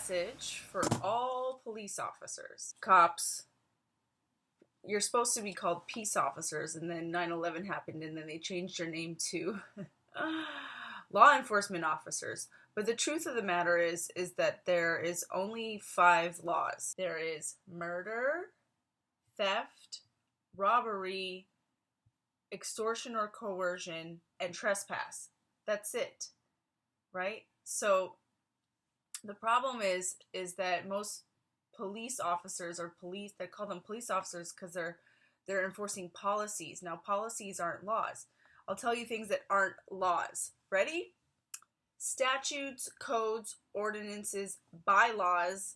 message for all police officers. Cops, you're supposed to be called peace officers, and then 9/11 happened, and then they changed your name to law enforcement officers. But the truth of the matter is that there is only 5 laws. There is murder, theft, robbery, extortion or coercion, and trespass. That's it, right? So the problem is that most police officers or police, they call them police officers because they're enforcing policies. Now, policies aren't laws. I'll tell you things that aren't laws. Ready? Statutes, codes, ordinances, bylaws.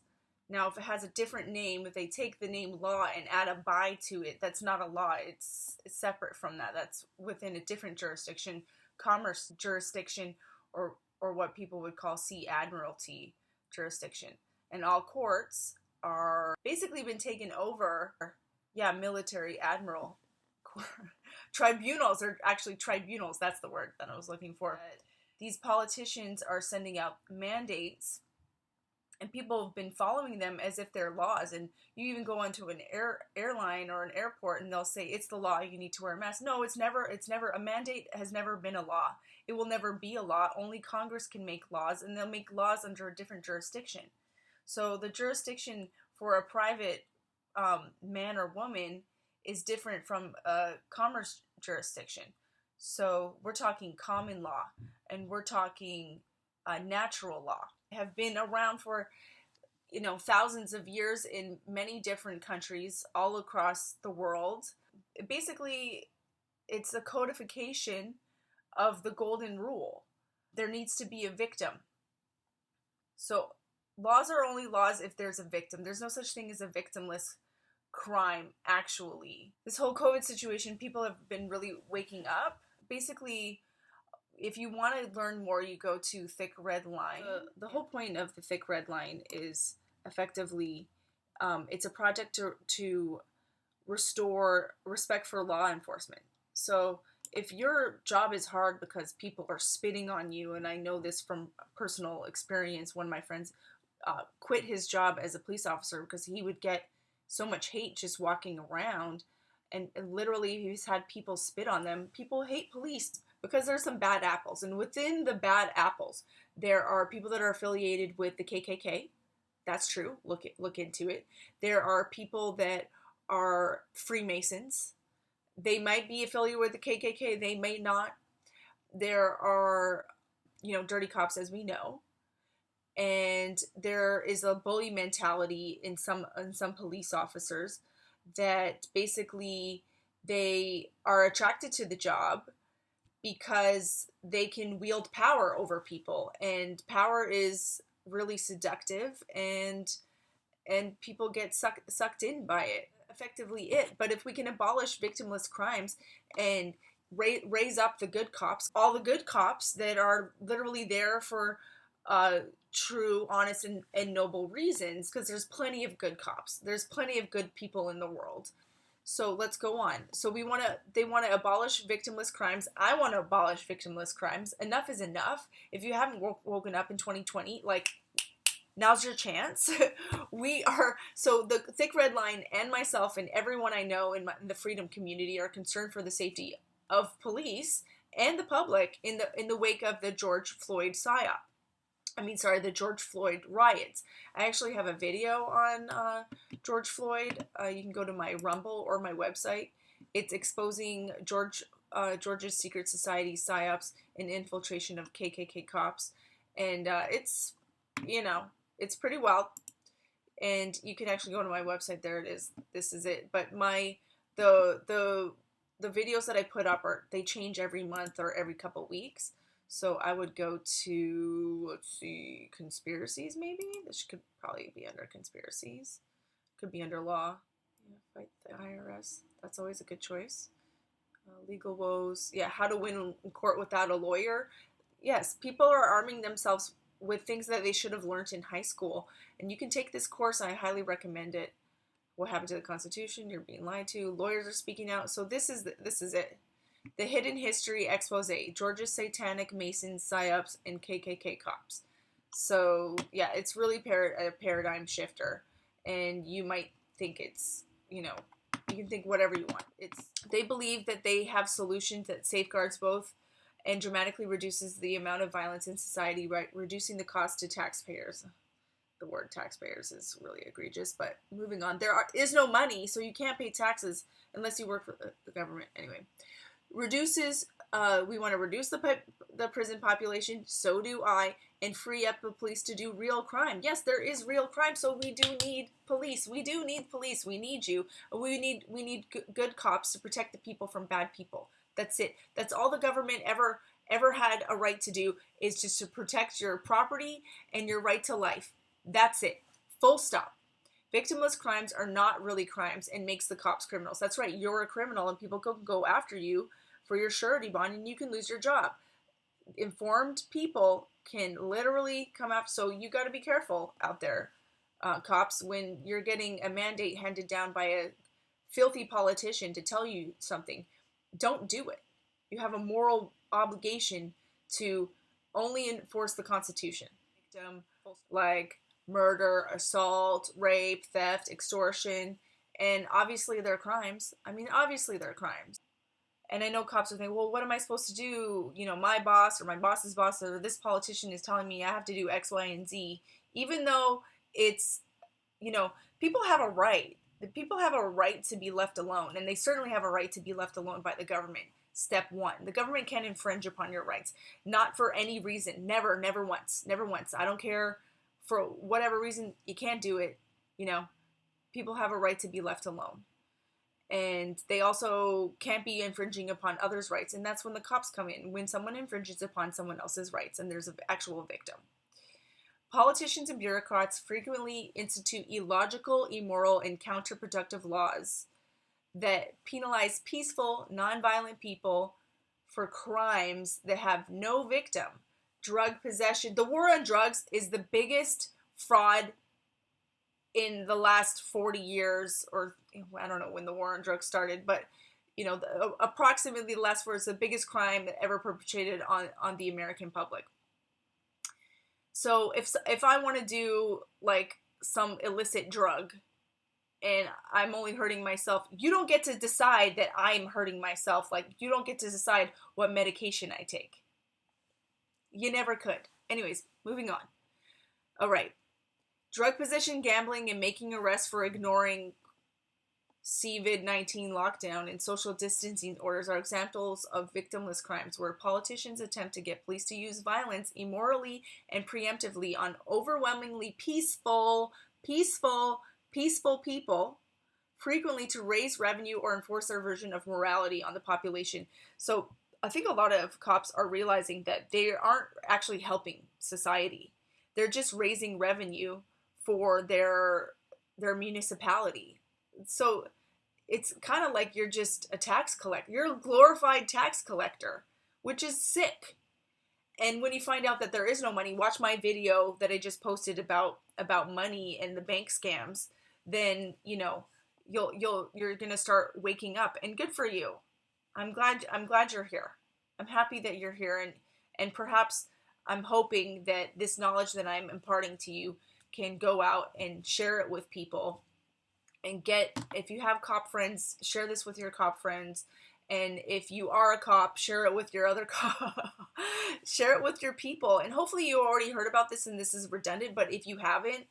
Now, if it has a different name, if they take the name law and add a by to it, that's not a law. It's separate from that. That's within a different jurisdiction, commerce jurisdiction, or what people would call sea admiralty jurisdiction. And all courts are basically been taken over. Yeah, military admiral tribunals are actually tribunals. That's the word that I was looking for. These politicians are sending out mandates, and people have been following them as if they're laws. And you even go onto an airline or an airport, and they'll say it's the law. You need to wear a mask. No, it's never. A mandate has never been a law. It will never be a law. Only Congress can make laws, and they'll make laws under a different jurisdiction. So the jurisdiction for a private man or woman is different from a commerce jurisdiction. So we're talking common law, and we're talking natural law. Have been around for, thousands of years in many different countries all across the world. Basically, it's a codification of the golden rule. There needs to be a victim. So laws are only laws if there's a victim. There's no such thing as a victimless crime, actually. This whole COVID situation, people have been really waking up. Basically, if you want to learn more, you go to Thick Red Line. The whole point of the Thick Red Line is effectively, it's a project to restore respect for law enforcement. So if your job is hard because people are spitting on you, and I know this from personal experience, one of my friends quit his job as a police officer because he would get so much hate just walking around, and literally he's had people spit on them. People hate police because there's some bad apples, and within the bad apples, there are people that are affiliated with the KKK. That's true. Look into it. There are people that are Freemasons. They might be affiliated with the KKK. They may not. There are, dirty cops, as we know, and there is a bully mentality in some police officers that basically they are attracted to the job because they can wield power over people, and power is really seductive, and people get sucked in by it. Effectively it. But if we can abolish victimless crimes and raise up the good cops, all the good cops that are literally there for true, honest, and noble reasons, because there's plenty of good cops. There's plenty of good people in the world. So let's go on. So they want to abolish victimless crimes. I want to abolish victimless crimes. Enough is enough. If you haven't woken up in 2020, now's your chance. So the Thick Red Line and myself and everyone I know in the freedom community are concerned for the safety of police and the public in the wake of the George Floyd the George Floyd riots. I actually have a video on George Floyd. You can go to my Rumble or my website. It's exposing Georgia's secret society psyops and infiltration of KKK cops, and it's pretty wild. And you can actually go to my website. There it is. This is it. But the videos that I put up they change every month or every couple weeks. So I would go to, let's see, conspiracies maybe? This could probably be under conspiracies. Could be under law. Yeah, fight the IRS. That's always a good choice. Legal woes. Yeah, how to win in court without a lawyer. Yes, people are arming themselves with things that they should have learned in high school. And you can take this course. I highly recommend it. What happened to the Constitution? You're being lied to. Lawyers are speaking out. So this is it. The Hidden History Expose, Georgia's Satanic Masons, PSYOPs, and KKK Cops. So yeah, it's really a paradigm shifter, and you might think it's, you can think whatever you want. They believe that they have solutions that safeguards both and dramatically reduces the amount of violence in society, right? Reducing the cost to taxpayers. The word taxpayers is really egregious, but moving on. Is no money, so you can't pay taxes unless you work for the government. Anyway, we want to reduce the prison population. So do I, and free up the police to do real crime. Yes, there is real crime, so we do need police. We do need police. We need you. We need good cops to protect the people from bad people. That's it. That's all the government ever had a right to do, is just to protect your property and your right to life. That's it. Full stop. Victimless crimes are not really crimes and makes the cops criminals. That's right. You're a criminal and people can go after you for your surety bond and you can lose your job. Informed people can literally come after. So you got to be careful out there, cops, when you're getting a mandate handed down by a filthy politician to tell you something. Don't do it. You have a moral obligation to only enforce the Constitution. Victim, like murder, assault, rape, theft, extortion, and obviously they're crimes. Obviously they're crimes. And I know cops are thinking, well, what am I supposed to do? My boss or my boss's boss or this politician is telling me I have to do X, Y, and Z. Even though it's, people have a right. The people have a right to be left alone. And they certainly have a right to be left alone by the government. Step one. The government can't infringe upon your rights. Not for any reason. Never, never once. Never once. I don't care for whatever reason. You can't do it. People have a right to be left alone. And they also can't be infringing upon others' rights. And that's when the cops come in, when someone infringes upon someone else's rights and there's an actual victim. Politicians and bureaucrats frequently institute illogical, immoral, and counterproductive laws that penalize peaceful, nonviolent people for crimes that have no victim. Drug possession. The war on drugs is the biggest fraud in the last 40 years, or I don't know when the war on drugs started, but approximately the last 4 is the biggest crime that ever perpetrated on the American public. So if I want to do like some illicit drug and I'm only hurting myself, you don't get to decide that I'm hurting myself. Like, you don't get to decide what medication I take. You never could. Anyways, moving on. All right. Drug possession, gambling, and making arrests for ignoring COVID-19 lockdown and social distancing orders are examples of victimless crimes where politicians attempt to get police to use violence immorally and preemptively on overwhelmingly peaceful people, frequently to raise revenue or enforce their version of morality on the population. So I think a lot of cops are realizing that they aren't actually helping society. They're just raising revenue for their municipality. So it's kind of like you're just a tax collector. You're a glorified tax collector, which is sick. And when you find out that there is no money, watch my video that I just posted about money and the bank scams. Then you're gonna start waking up, and good for you. I'm glad you're here. I'm happy that you're here, and perhaps I'm hoping that this knowledge that I'm imparting to you can go out and share it with people. And if you have cop friends, share this with your cop friends. And if you are a cop, share it with your other cop. Share it with your people. And hopefully you already heard about this and this is redundant. But if you haven't,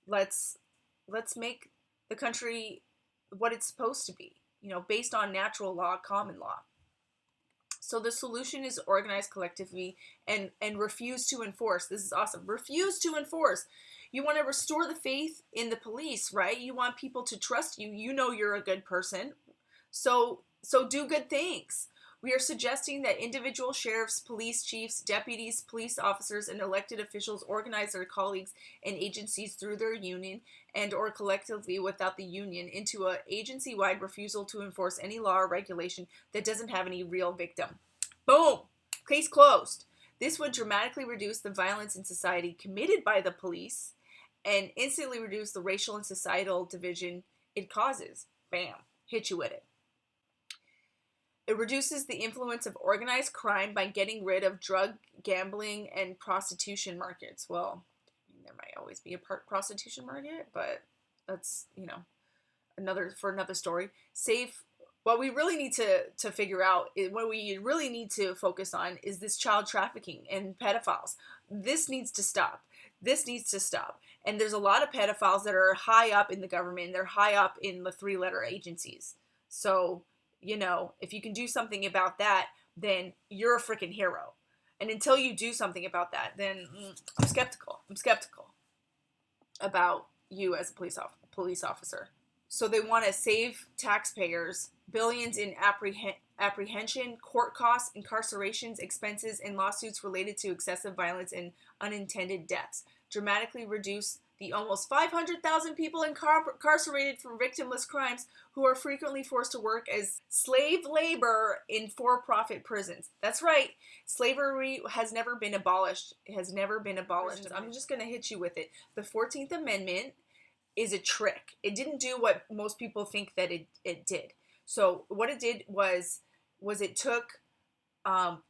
let's make the country what it's supposed to be, based on natural law, common law. So the solution is organize collectively and refuse to enforce. This is awesome. Refuse to enforce. You want to restore the faith in the police, right? You want people to trust you. You know you're a good person. So do good things. We are suggesting that individual sheriffs, police chiefs, deputies, police officers, and elected officials organize their colleagues and agencies through their union and or collectively without the union into an agency-wide refusal to enforce any law or regulation that doesn't have any real victim. Boom! Case closed. This would dramatically reduce the violence in society committed by the police and instantly reduce the racial and societal division it causes. Bam. Hit you with it. It reduces the influence of organized crime by getting rid of drug, gambling, and prostitution markets. Well, there might always be a prostitution market, but that's, another story. Save what we really need to figure out, what we really need to focus on is this child trafficking and pedophiles. This needs to stop. This needs to stop. And there's a lot of pedophiles that are high up in the government. They're high up in the 3-letter agencies. So, if you can do something about that, then you're a freaking hero. And until you do something about that, then I'm skeptical. I'm skeptical about you as a police officer. So they want to save taxpayers billions in apprehension, court costs, incarcerations, expenses, and lawsuits related to excessive violence and unintended deaths. Dramatically reduce the almost 500,000 people incarcerated for victimless crimes who are frequently forced to work as slave labor in for-profit prisons. That's right. Slavery has never been abolished. It has never been abolished. I'm just going to hit you with it. The 14th Amendment is a trick. It didn't do what most people think that it did. So what it did was it took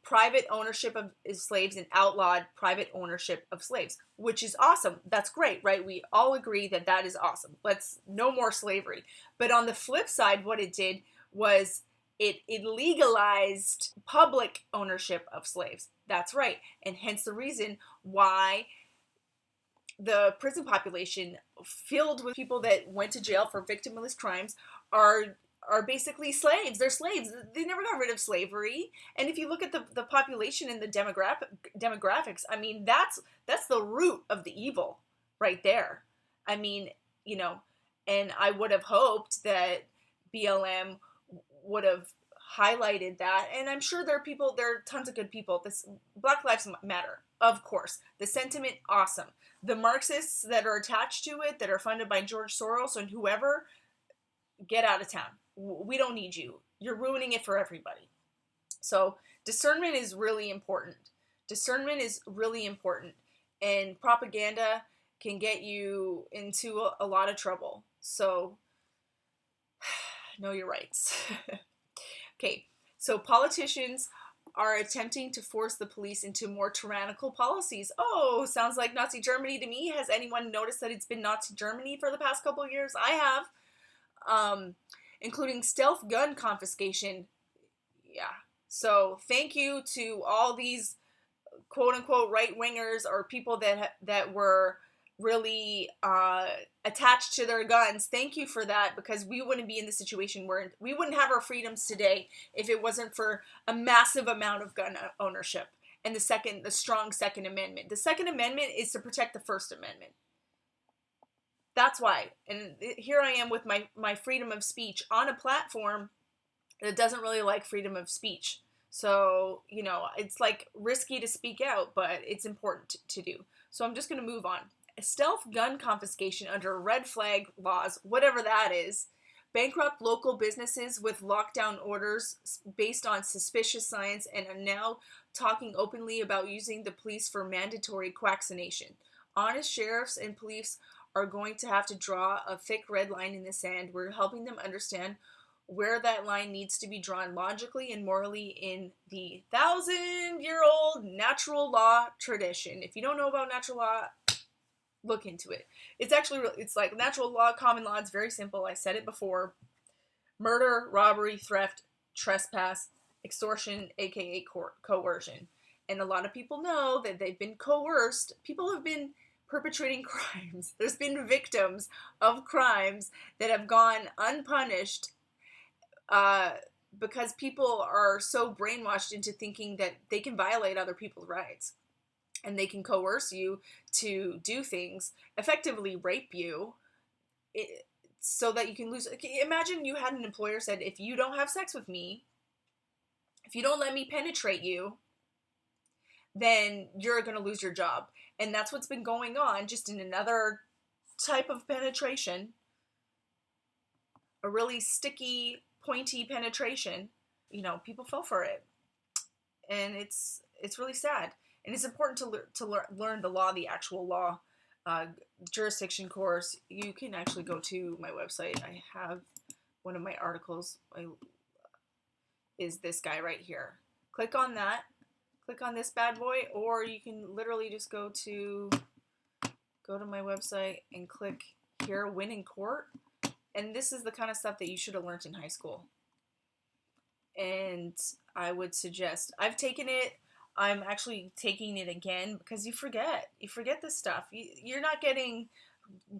private ownership of slaves and outlawed private ownership of slaves, which is awesome. That's great, right? We all agree that that is awesome. Let's no more slavery. But on the flip side, what it did was it legalized public ownership of slaves. That's right. And hence the reason why the prison population filled with people that went to jail for victimless crimes are basically slaves. They're slaves. They never got rid of slavery. And if you look at the population and the demographics, I mean, that's the root of the evil right there. I mean, and I would have hoped that BLM would have highlighted that. And I'm sure there are tons of good people. This Black Lives Matter, of course. The sentiment, awesome. The Marxists that are attached to it, that are funded by George Soros and whoever, get out of town. We don't need you. You're ruining it for everybody. So discernment is really important. Discernment is really important. And propaganda can get you into a lot of trouble. So know your rights. Okay, so politicians are attempting to force the police into more tyrannical policies. Oh, sounds like Nazi Germany to me. Has anyone noticed that it's been Nazi Germany for the past couple of years? I have. Including stealth gun confiscation. Yeah. So thank you to all these quote-unquote right-wingers or people that were really attached to their guns. Thank you for that, because we wouldn't be in the situation where we wouldn't have our freedoms today if it wasn't for a massive amount of gun ownership and the strong Second Amendment. The Second Amendment is to protect the First Amendment. That's why. And here I am with my freedom of speech on a platform that doesn't really like freedom of speech. So, it's like risky to speak out, but it's important to do. So I'm just going to move on. Stealth gun confiscation under red flag laws, whatever that is, bankrupt local businesses with lockdown orders based on suspicious science, and are now talking openly about using the police for mandatory vaccination. Honest sheriffs and police are going to have to draw a thick red line in the sand. We're helping them understand where that line needs to be drawn logically and morally in the 1,000-year-old natural law tradition. If you don't know about natural law, look into it. It's like natural law, common law. It's very simple. I said it before. Murder, robbery, theft, trespass, extortion, aka coercion. And a lot of people know that they've been coerced. People have been perpetrating crimes. There's been victims of crimes that have gone unpunished because people are so brainwashed into thinking that they can violate other people's rights and they can coerce you to do things, effectively rape you, so that you can lose. Imagine you had an employer said, if you don't have sex with me, if you don't let me penetrate you, then you're going to lose your job. And that's what's been going on, just in another type of penetration. A really sticky, pointy penetration. People fell for it. And it's really sad. And it's important to learn the law, the actual law, jurisdiction course. You can actually go to my website. I have one of my articles. is this guy right here. Click on that. Click on this bad boy, or you can literally just go to my website and click here, win in court. And this is the kind of stuff that you should have learned in high school. And I would suggest, I've taken it, I'm actually taking it again because you forget this stuff. You're not getting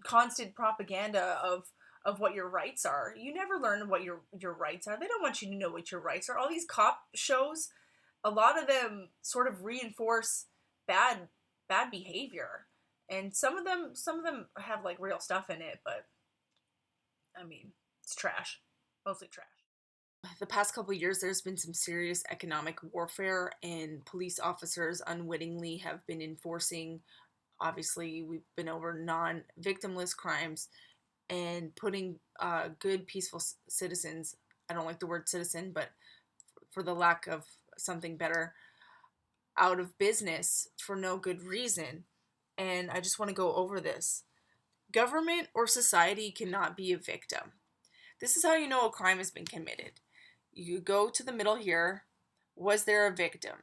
constant propaganda of what your rights are. You never learn what your rights are. They don't want you to know what your rights are. All these cop shows, a lot of them sort of reinforce bad behavior, and some of them have like real stuff in it, but I mean, it's trash, mostly trash. The past couple of years, there's been some serious economic warfare, and police officers unwittingly have been enforcing, obviously, we've been over non-victimless crimes and putting good, peaceful citizens, I don't like the word citizen, but for the lack of something better, out of business for no good reason. And I just want to go over this. Government or society cannot be a victim. This is how you know a crime has been committed. You go to the middle here. Was there a victim?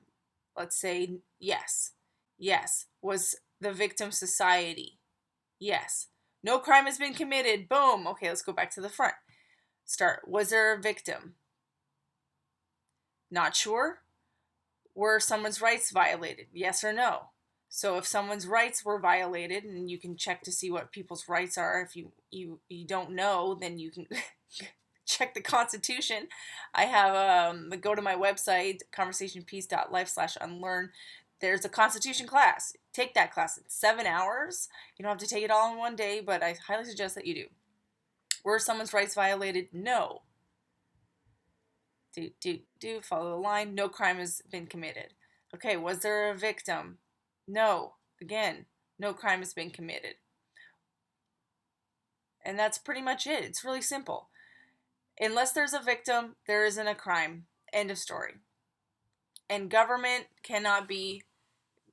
Let's say yes. Yes. Was the victim society? Yes. No crime has been committed. Boom. Okay, let's go back to the front. Start. Was there a victim? Not sure. Were someone's rights violated? Yes or no? So if someone's rights were violated, and you can check to see what people's rights are. If you don't know, then you can check the Constitution. I have go to my website, conversationpiece.life/unlearn. There's a Constitution class. Take that class. It's 7 hours. You don't have to take it all in one day, but I highly suggest that you do. Were someone's rights violated? No. Follow the line. No crime has been committed. Okay, was there a victim? No. Again, no crime has been committed. And that's pretty much it. It's really simple. Unless there's a victim, there isn't a crime. End of story. And government cannot be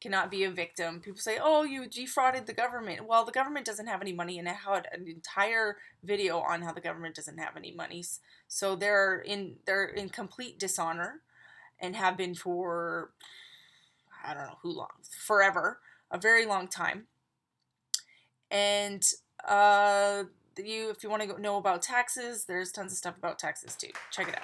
a victim. People say, "Oh, you defrauded the government." Well, the government doesn't have any money, and I had an entire video on how the government doesn't have any money. So they're in complete dishonor, and have been for I don't know who long, forever, a very long time. And if you want to know about taxes, there's tons of stuff about taxes too. Check it out.